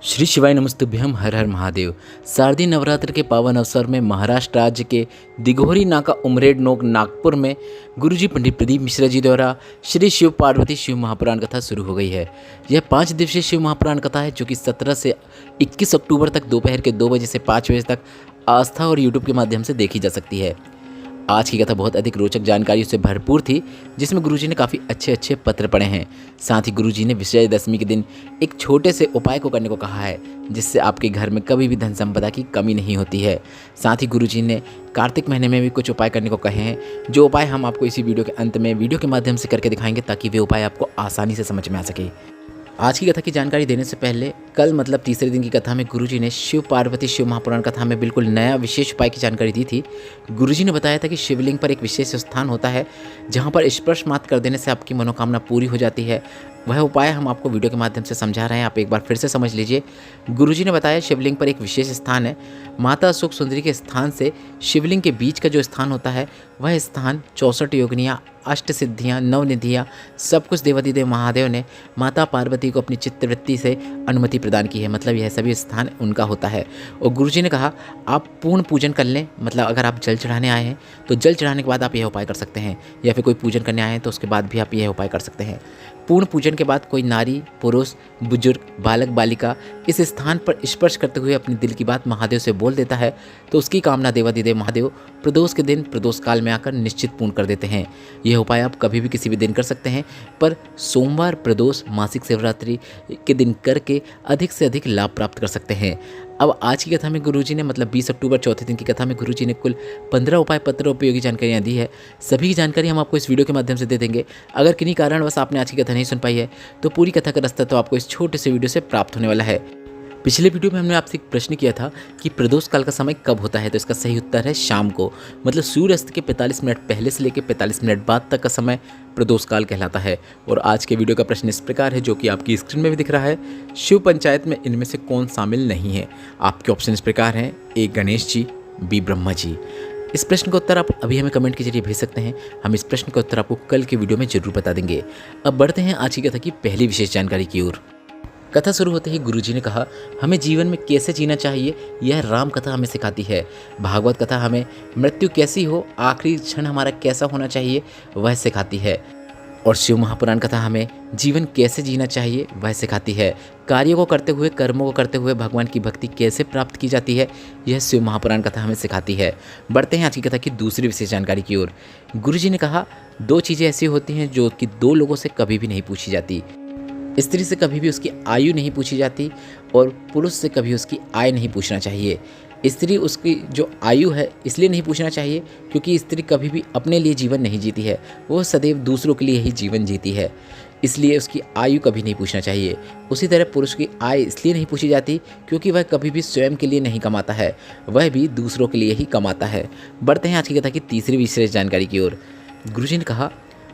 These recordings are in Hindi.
श्री शिवाय नमस्तुभ्यम हर हर महादेव। शारदीय नवरात्र के पावन अवसर में महाराष्ट्र राज्य के दिघोरी नाका उमरेड नोक नागपुर में गुरुजी पंडित प्रदीप मिश्रा जी द्वारा श्री शिव पार्वती शिव महापुराण कथा शुरू हो गई है। यह 5 दिवसीय शिव महापुराण कथा है जो कि 17 से 21 अक्टूबर तक दोपहर के 2 बजे से 5 बजे तक आस्था और यूट्यूब के माध्यम से देखी जा सकती है। आज की कथा बहुत अधिक रोचक जानकारियों से भरपूर थी, जिसमें गुरुजी ने काफ़ी अच्छे पत्र पढ़े हैं। साथ ही गुरुजी ने विजयदशमी के दिन एक छोटे से उपाय को करने को कहा है, जिससे आपके घर में कभी भी धन संपदा की कमी नहीं होती है। साथ ही गुरुजी ने कार्तिक महीने में भी कुछ उपाय करने को कहे हैं, जो उपाय हम आपको इसी वीडियो के अंत में वीडियो के माध्यम से करके दिखाएंगे, ताकि वे उपाय आपको आसानी से समझ में आ सके। आज की कथा की जानकारी देने से पहले कल मतलब तीसरे दिन की कथा में गुरुजी ने शिव पार्वती शिव महापुराण कथा में बिल्कुल नया विशेष उपाय की जानकारी दी थी। गुरुजी ने बताया था कि शिवलिंग पर एक विशेष स्थान होता है जहां पर स्पर्श मात्र कर देने से आपकी मनोकामना पूरी हो जाती है। वह उपाय हम आपको वीडियो के माध्यम से समझा रहे हैं, आप एक बार फिर से समझ लीजिए। गुरुजी ने बताया शिवलिंग पर एक विशेष स्थान है। माता अशोक सुंदरी के स्थान से शिवलिंग के बीच का जो स्थान होता है, वह स्थान 64 योगिनियाँ, 8 सिद्धियाँ, 9 निधियाँ, सब कुछ देवाधिदेव महादेव ने माता पार्वती को अपनी चित्तवृत्ति से अनुमति प्रदान की है। मतलब यह सभी स्थान उनका होता है। और गुरुजी ने कहा आप पूर्ण पूजन कर लें। मतलब अगर आप जल चढ़ाने आए हैं तो जल चढ़ाने के बाद आप यह उपाय कर सकते हैं, या फिर कोई पूजन करने आए हैं तो उसके बाद भी आप यह उपाय कर सकते हैं। पूर्ण पूजन के बाद कोई नारी, पुरुष, बुजुर्ग, बालक, बालिका इस स्थान पर स्पर्श करते हुए अपने दिल की बात महादेव से बोल देता है तो उसकी कामना देवाधिदेव महादेव प्रदोष के दिन प्रदोष काल में आकर निश्चित पूर्ण कर देते हैं। यह उपाय आप कभी भी किसी भी दिन कर सकते हैं, पर सोमवार, प्रदोष, मासिक शिवरात्रि के दिन करके अधिक से अधिक लाभ प्राप्त कर सकते हैं। अब आज की कथा में गुरुजी ने मतलब 20 अक्टूबर चौथे दिन की कथा में गुरुजी ने कुल 15 उपाय पत्र उपयोगी जानकारियाँ दी है। सभी की जानकारी हम आपको इस वीडियो के माध्यम से दे देंगे। अगर किन्हीं कारणवश आपने आज की कथा नहीं सुन पाई है तो पूरी कथा का रास्ता तो आपको इस छोटे से वीडियो से प्राप्त होने वाला है। पिछले वीडियो में हमने आपसे एक प्रश्न किया था कि प्रदोष काल का समय कब होता है, तो इसका सही उत्तर है शाम को। मतलब सूर्यास्त के 45 मिनट पहले से लेकर 45 मिनट बाद तक का समय प्रदोष काल कहलाता है। और आज के वीडियो का प्रश्न इस प्रकार है, जो कि आपकी स्क्रीन में भी दिख रहा है। शिव पंचायत में इनमें से कौन शामिल नहीं है? आपके ऑप्शन इस प्रकार हैं: ए गणेश जी, बी ब्रह्मा जी। इस प्रश्न का उत्तर आप अभी हमें कमेंट के जरिए भेज सकते हैं। हम इस प्रश्न का उत्तर आपको कल के वीडियो में जरूर बता देंगे। अब बढ़ते हैं आज की कथा की पहली विशेष जानकारी की ओर। कथा शुरू होते ही गुरुजी ने कहा हमें जीवन में कैसे जीना चाहिए, यह राम कथा हमें सिखाती है। भागवत कथा हमें मृत्यु कैसी हो, आखिरी क्षण हमारा कैसा होना चाहिए, वह सिखाती है। और शिव महापुराण कथा हमें जीवन कैसे जीना चाहिए, वह सिखाती है। कार्यों को करते हुए, कर्मों को करते हुए भगवान की भक्ति कैसे प्राप्त की जाती है, यह शिव महापुराण कथा हमें सिखाती है। बढ़ते हैं आज की कथा की दूसरी विशेष जानकारी की ओर। गुरुजी ने कहा 2 चीज़ें ऐसी होती हैं जो कि 2 लोगों से कभी भी नहीं पूछी जाती। स्त्री से कभी भी उसकी आयु नहीं पूछी जाती और पुरुष से कभी उसकी आय नहीं पूछना चाहिए। स्त्री उसकी जो आयु है इसलिए नहीं पूछना चाहिए क्योंकि स्त्री कभी भी अपने लिए जीवन नहीं जीती है, वो सदैव दूसरों के लिए ही जीवन जीती है, इसलिए उसकी आयु कभी नहीं पूछना चाहिए। उसी तरह पुरुष की आय इसलिए नहीं पूछी जाती क्योंकि वह कभी भी स्वयं के लिए नहीं कमाता है, वह भी दूसरों के लिए ही कमाता है। बढ़ते हैं आज की कथा की तीसरी विशेष जानकारी की ओर। गुरुजी ने कहा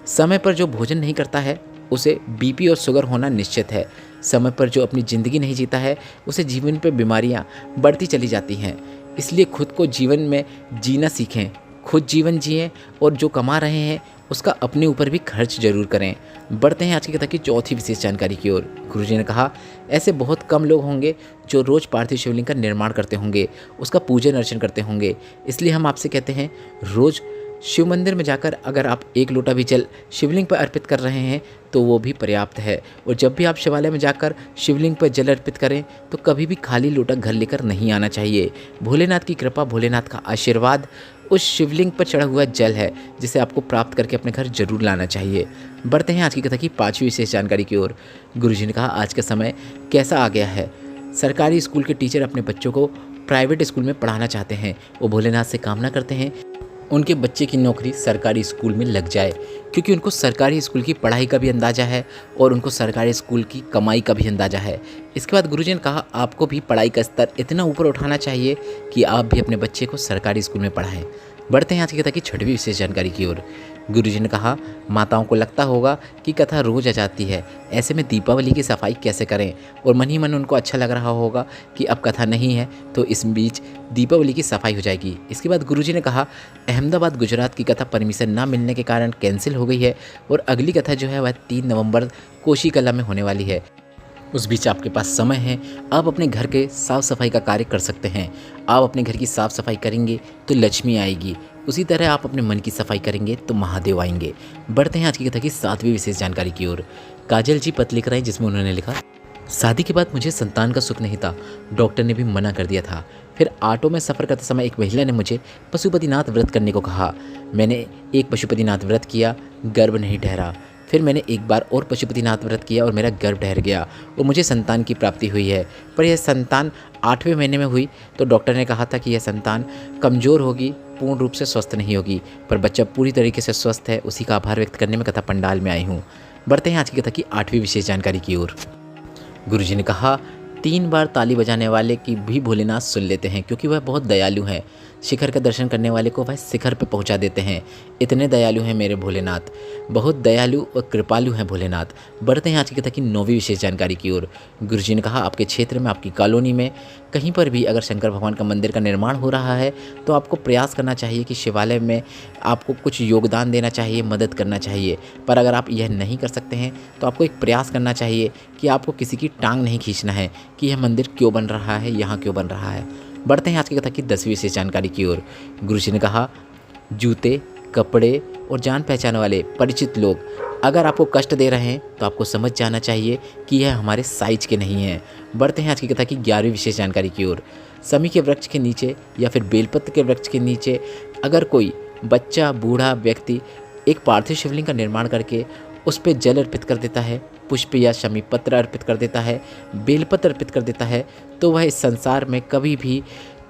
समय पर जो भोजन नहीं करता है उसे बीपी और शुगर होना निश्चित है। समय पर जो अपनी ज़िंदगी नहीं जीता है उसे जीवन पर बीमारियां बढ़ती चली जाती हैं। इसलिए खुद को जीवन में जीना सीखें, खुद जीवन जिएं और जो कमा रहे हैं उसका अपने ऊपर भी खर्च जरूर करें। बढ़ते हैं आज की कथा की चौथी विशेष जानकारी की ओर। गुरुजी ने कहा ऐसे बहुत कम लोग होंगे जो रोज़ पार्थिव शिवलिंग का निर्माण करते होंगे, उसका पूजन अर्चन करते होंगे। इसलिए हम आपसे कहते हैं रोज़ शिव मंदिर में जाकर अगर आप 1 लोटा भी जल शिवलिंग पर अर्पित कर रहे हैं तो वो भी पर्याप्त है। और जब भी आप शिवालय में जाकर शिवलिंग पर जल अर्पित करें तो कभी भी खाली लोटा घर लेकर नहीं आना चाहिए। भोलेनाथ की कृपा, भोलेनाथ का आशीर्वाद उस शिवलिंग पर चढ़ा हुआ जल है, जिसे आपको प्राप्त करके अपने घर जरूर लाना चाहिए। बढ़ते हैं आज की कथा की 5वीं विशेष जानकारी की ओर। गुरुजी ने कहा आज का समय कैसा आ गया है। सरकारी स्कूल के टीचर अपने बच्चों को प्राइवेट स्कूल में पढ़ाना चाहते हैं। वो भोलेनाथ से कामना करते हैं उनके बच्चे की नौकरी सरकारी स्कूल में लग जाए, क्योंकि उनको सरकारी स्कूल की पढ़ाई का भी अंदाज़ा है और उनको सरकारी स्कूल की कमाई का भी अंदाज़ा है। इसके बाद गुरुजी ने कहा आपको भी पढ़ाई का स्तर इतना ऊपर उठाना चाहिए कि आप भी अपने बच्चे को सरकारी स्कूल में पढ़ाएं। बढ़ते हैं आज की कथा की 6वीं विशेष जानकारी की ओर। गुरुजी ने कहा माताओं को लगता होगा कि कथा रोज आ जाती है, ऐसे में दीपावली की सफाई कैसे करें, और मन ही मन उनको अच्छा लग रहा होगा कि अब कथा नहीं है तो इस बीच दीपावली की सफाई हो जाएगी। इसके बाद गुरुजी ने कहा अहमदाबाद गुजरात की कथा परमिशन ना मिलने के कारण कैंसिल हो गई है और अगली कथा जो है वह 3 नवंबर कोशी कला में होने वाली है। उस बीच आपके पास समय है, आप अपने घर के साफ सफाई का कार्य कर सकते हैं। आप अपने घर की साफ सफाई करेंगे तो लक्ष्मी आएगी। उसी तरह आप अपने मन की सफाई करेंगे तो महादेव आएंगे। बढ़ते हैं आज की कथा की 7वीं विशेष जानकारी की ओर। काजल जी पत्र लिख रहे हैं जिसमें उन्होंने लिखा, शादी के बाद मुझे संतान का सुख नहीं था। डॉक्टर ने भी मना कर दिया था। फिर ऑटो में सफ़र करते समय एक महिला ने मुझे पशुपतिनाथ व्रत करने को कहा। मैंने एक पशुपतिनाथ व्रत किया, गर्भ नहीं ठहरा। फिर मैंने एक बार और पशुपतिनाथ व्रत किया और मेरा गर्भ ठहर गया और मुझे संतान की प्राप्ति हुई है। पर यह संतान 8वें महीने में हुई तो डॉक्टर ने कहा था कि यह संतान कमज़ोर होगी, पूर्ण रूप से स्वस्थ नहीं होगी। पर बच्चा पूरी तरीके से स्वस्थ है, उसी का आभार व्यक्त करने में कथा पंडाल में आई हूँ। बढ़ते हैं आज की कथा की 8वीं विशेष जानकारी की ओर। गुरुजी ने कहा, 3 बार ताली बजाने वाले की भी भोलेनाथ सुन लेते हैं क्योंकि वह बहुत दयालु हैं। शिखर का दर्शन करने वाले को वह शिखर पर पहुंचा देते हैं। इतने दयालु हैं मेरे भोलेनाथ, बहुत दयालु और कृपालु हैं भोलेनाथ। बढ़ते हैं आज की कथा की 9वीं विशेष जानकारी की ओर। गुरुजी ने कहा, आपके क्षेत्र में, आपकी कॉलोनी में कहीं पर भी अगर शंकर भगवान का मंदिर का निर्माण हो रहा है तो आपको प्रयास करना चाहिए कि शिवालय में आपको कुछ योगदान देना चाहिए, मदद करना चाहिए। पर अगर आप यह नहीं कर सकते हैं तो आपको एक प्रयास करना चाहिए कि आपको किसी की टांग नहीं खींचना है कि यह मंदिर क्यों बन रहा है, यहाँ क्यों बन रहा है। बढ़ते हैं आज की कथा की 10वीं विशेष जानकारी की ओर। गुरुजी ने कहा, जूते, कपड़े और जान पहचान वाले परिचित लोग अगर आपको कष्ट दे रहे हैं तो आपको समझ जाना चाहिए कि यह हमारे साइज के नहीं हैं। बढ़ते हैं आज की कथा की 11वीं विशेष जानकारी की ओर। समी के वृक्ष के नीचे या फिर बेलपत्र के वृक्ष के नीचे अगर कोई बच्चा, बूढ़ा व्यक्ति एक पार्थिव शिवलिंग का निर्माण करके उस पर जल अर्पित कर देता है, पुष्प या शमी पत्र अर्पित कर देता है, बेलपत्र अर्पित कर देता है, तो वह इस संसार में कभी भी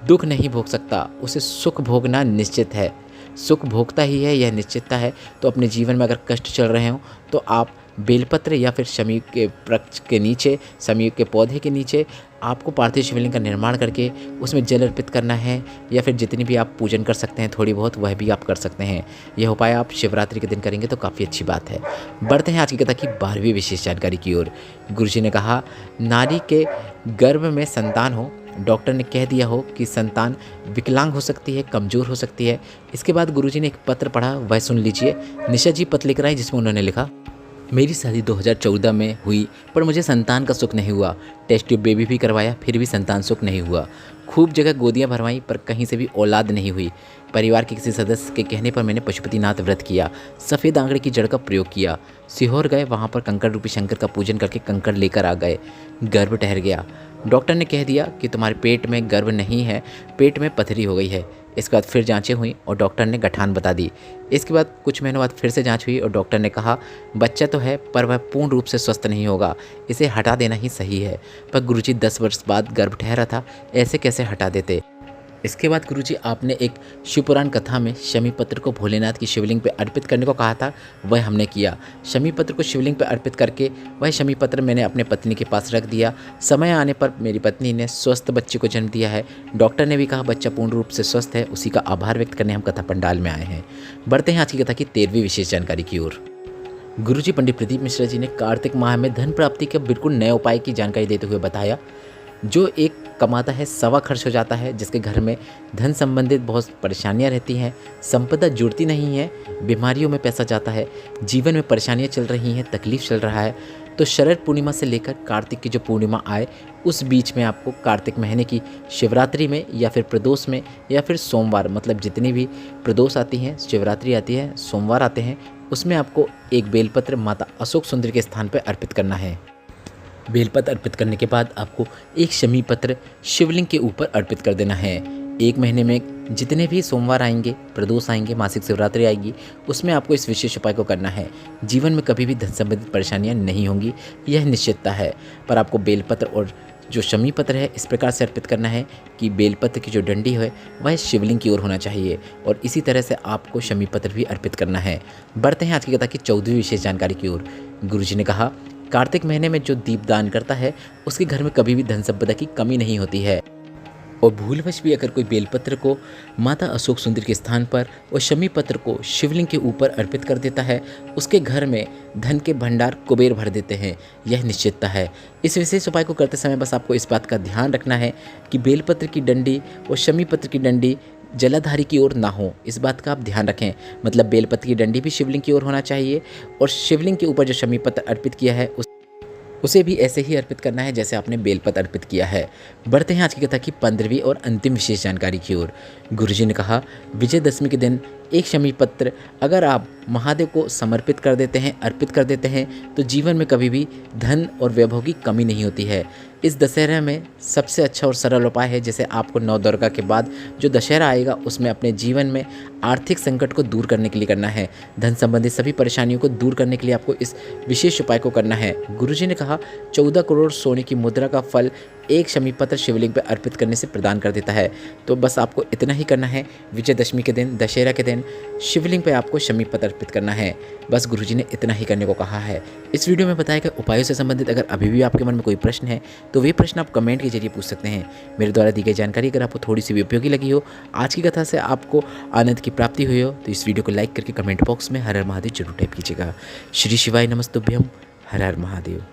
दुख नहीं भोग सकता। उसे सुख भोगना निश्चित है, सुख भोगता ही है, यह निश्चितता है। तो अपने जीवन में अगर कष्ट चल रहे हों तो आप बेलपत्र या फिर शमी के वृक्ष के नीचे, शमी के पौधे के नीचे आपको पार्थिव शिवलिंग का निर्माण करके उसमें जल अर्पित करना है, या फिर जितनी भी आप पूजन कर सकते हैं थोड़ी बहुत वह भी आप कर सकते हैं। यह उपाय आप शिवरात्रि के दिन करेंगे तो काफ़ी अच्छी बात है। बढ़ते हैं आज की कथा की 12वीं विशेष जानकारी की ओर। गुरुजी ने कहा, नारी के गर्भ में संतान हो, डॉक्टर ने कह दिया हो कि संतान विकलांग हो सकती है, कमज़ोर हो सकती है। इसके बाद गुरुजी ने एक पत्र पढ़ा, वह सुन लीजिए। निशा जी पत्र लिख रहे हैं जिसमें उन्होंने लिखा, मेरी शादी 2014 में हुई पर मुझे संतान का सुख नहीं हुआ। टेस्ट ट्यूब बेबी भी करवाया फिर भी संतान सुख नहीं हुआ। खूब जगह गोदियां भरवाई पर कहीं से भी औलाद नहीं हुई। परिवार के किसी सदस्य के कहने पर मैंने पशुपतिनाथ व्रत किया, सफ़ेद आंकड़े की जड़ का प्रयोग किया, सीहोर गए, वहाँ पर कंकड़ रूपी शंकर का पूजन करके कंकड़ लेकर आ गए, गर्भ ठहर गया। डॉक्टर ने कह दिया कि तुम्हारे पेट में गर्भ नहीं है, पेट में पथरी हो गई है। इसके बाद फिर जांचें हुई और डॉक्टर ने गठान बता दी। इसके बाद कुछ महीनों बाद फिर से जांच हुई और डॉक्टर ने कहा, बच्चा तो है पर वह पूर्ण रूप से स्वस्थ नहीं होगा, इसे हटा देना ही सही है। पर गुरुजी 10 वर्ष बाद गर्भ ठहरा था, ऐसे कैसे हटा देते। इसके बाद गुरुजी आपने एक शिवपुराण कथा में शमी पत्र को भोलेनाथ की शिवलिंग पे अर्पित करने को कहा था, वह हमने किया। शमी पत्र को शिवलिंग पे अर्पित करके वह शमी पत्र मैंने अपने पत्नी के पास रख दिया। समय आने पर मेरी पत्नी ने स्वस्थ बच्चे को जन्म दिया है। डॉक्टर ने भी कहा बच्चा पूर्ण रूप से स्वस्थ है, उसी का आभार व्यक्त करने हम कथा पंडाल में आए हैं। बढ़ते हैं आज की कथा की 13वीं विशेष जानकारी की ओर। गुरुजी पंडित प्रदीप मिश्रा जी ने कार्तिक माह में धन प्राप्ति के बिल्कुल नए उपाय की जानकारी देते हुए बताया, जो एक कमाता है सवा खर्च हो जाता है, जिसके घर में धन संबंधित बहुत परेशानियां रहती हैं, संपदा जुड़ती नहीं है, बीमारियों में पैसा जाता है, जीवन में परेशानियां चल रही हैं, तकलीफ चल रहा है, तो शरद पूर्णिमा से लेकर कार्तिक की जो पूर्णिमा आए उस बीच में आपको कार्तिक महीने की शिवरात्रि में या फिर प्रदोष में या फिर सोमवार, मतलब जितनी भी प्रदोष आती हैं, शिवरात्रि आती है, सोमवार आते हैं, उसमें आपको एक बेलपत्र माता अशोक सुंदरी के स्थान पर अर्पित करना है। बेलपत्र अर्पित करने के बाद आपको एक शमी पत्र शिवलिंग के ऊपर अर्पित कर देना है। 1 महीने में जितने भी सोमवार आएंगे, प्रदोष आएंगे, मासिक शिवरात्रि आएगी, उसमें आपको इस विशेष उपाय को करना है। जीवन में कभी भी धन संबंधित परेशानियां नहीं होंगी, यह निश्चितता है। पर आपको बेलपत्र और जो शमी पत्र है इस प्रकार से अर्पित करना है कि बेलपत्र की जो डंडी है वह शिवलिंग की ओर होना चाहिए, और इसी तरह से आपको शमी पत्र भी अर्पित करना है। बढ़ते हैं आज की कथा की 14वीं विशेष जानकारी की ओर। गुरुजी ने कहा, कार्तिक महीने में जो दीप दान करता है उसके घर में कभी भी धन संपदा की कमी नहीं होती है। और भूलवश भी अगर कोई बेलपत्र को माता अशोक सुंदरी के स्थान पर और शमी पत्र को शिवलिंग के ऊपर अर्पित कर देता है, उसके घर में धन के भंडार कुबेर भर देते हैं, यह निश्चितता है। इस विशेष उपाय को करते समय बस आपको इस बात का ध्यान रखना है कि बेलपत्र की डंडी और शमी पत्र की डंडी जलाधारी की ओर ना हो, इस बात का आप ध्यान रखें। मतलब बेलपत्र की डंडी भी शिवलिंग की ओर होना चाहिए और शिवलिंग के ऊपर जो शमी पत्र अर्पित किया है उसे भी ऐसे ही अर्पित करना है जैसे आपने बेलपत्र अर्पित किया है। बढ़ते हैं आज की कथा की 15वीं और अंतिम विशेष जानकारी की ओर। गुरुजी ने कहा, विजयदशमी के दिन एक शमी पत्र अगर आप महादेव को समर्पित कर देते हैं, अर्पित कर देते हैं, तो जीवन में कभी भी धन और वैभव की कमी नहीं होती है। इस दशहरा में सबसे अच्छा और सरल उपाय है, जैसे आपको नवदुर्गा के बाद जो दशहरा आएगा उसमें अपने जीवन में आर्थिक संकट को दूर करने के लिए करना है। धन संबंधी सभी परेशानियों को दूर करने के लिए आपको इस विशेष उपाय को करना है। गुरुजी ने कहा, 14 करोड़ सोने की मुद्रा का फल एक शमी पत्र शिवलिंग पर अर्पित करने से प्रदान कर देता है। तो बस आपको इतना ही करना है। विजयदशमी के दिन, दशहरा के दिन शिवलिंग पर आपको शमी पत्र अर्पित करना है। बस गुरुजी ने इतना ही करने को कहा है। इस वीडियो में बताए गए उपायों से संबंधित अगर अभी भी आपके मन में कोई प्रश्न है तो वे प्रश्न आप कमेंट के जरिए पूछ सकते हैं। मेरे द्वारा दी गई जानकारी अगर आपको थोड़ी सी भी उपयोगी लगी हो, आज की कथा से आपको आनंद की प्राप्ति हुई हो, तो इस वीडियो को लाइक करके कमेंट बॉक्स में हर हर महादेव जरूर टाइप कीजिएगा। श्री शिवाय नमस्तुभ्यम। हर हर महादेव।